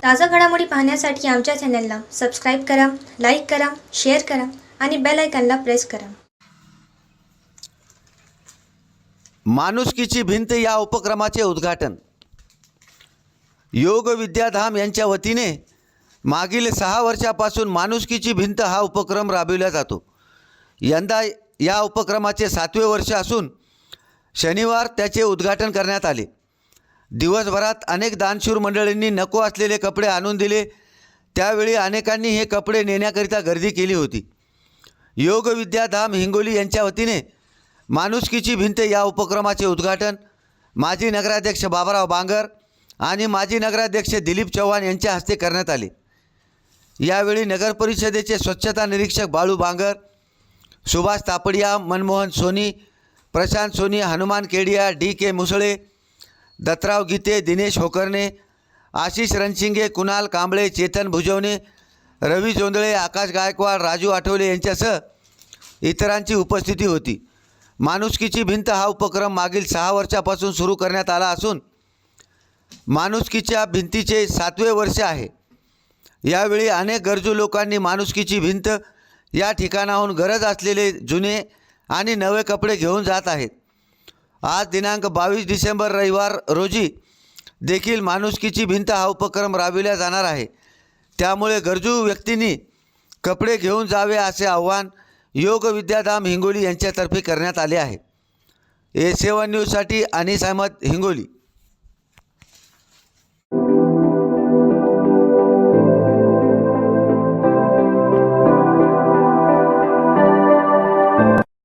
ताज़ा घडामोडी पाहण्यासाठी आमच्या चॅनलला सबस्क्राईब करा, लाईक करा, शेअर करा आणि बेल आयकॉनला प्रेस करा। माणुसकीची भिंत या उपक्रमाचे उद्घाटन योग विद्याधाम यांच्या वतीने मागील 6 वर्षापासून माणुसकीची भिंत हा उपक्रम राबविला जातो। यंदा या उपक्रमाचे 7वे वर्ष असून शनिवार त्याचे उद्घाटन करण्यात आले। दिवसभरात अनेक दानशूर मंडळींनी नको असलेले कपडे आणून दिले। त्यावेळी अनेकांनी हे कपडे नेण्याकरिता गर्दी केली होती। योग विद्याधाम हिंगोली यांच्या वतीने माणुसकीची भिंत या उपक्रमाचे उद्घाटन माजी नगराध्यक्ष बाबाराव बांगर आणि माजी नगराध्यक्ष दिलीप चव्हाण यांच्या हस्ते करण्यात आले। यावेळी नगर परिषदेचे स्वच्छता निरीक्षक बाळू बांगर, सुभाष तापडिया, मनमोहन सोनी, प्रशांत सोनी, हनुमान केडिया, DK मुसळे, दत्तराव गीते, दिनेश होकर्णे, आशिष रणशिंगे, कुणाल कांबळे, चेतन भुजवणे, रवी जोंधळे, आकाश गायकवाड, राजू आठवले यांच्यासह इतरांची उपस्थिती होती। माणुसकीची भिंत हा उपक्रम मागील 6 वर्षापासून सुरू करण्यात आला असून माणुसकीच्या भिंतीचे 7वे वर्ष आहे। यावेळी अनेक गरजू लोकांनी माणुसकीची भिंत या ठिकाणाहून गरज असलेले जुने आणि नवे कपडे घेऊन जात आहेत। आज दिनांक 22 डिसेंबर रविवार रोजी देखील माणुसकीची भिंत हा उपक्रम राबविला जाणार आहे। त्यामुळे गरजू व्यक्तींनी कपडे घेऊन जावे असे आवाहन योग विद्याधाम हिंगोली यांच्यातर्फे करण्यात आले आहे। A7 न्यूजसाठी अनीस अहमद, हिंगोली।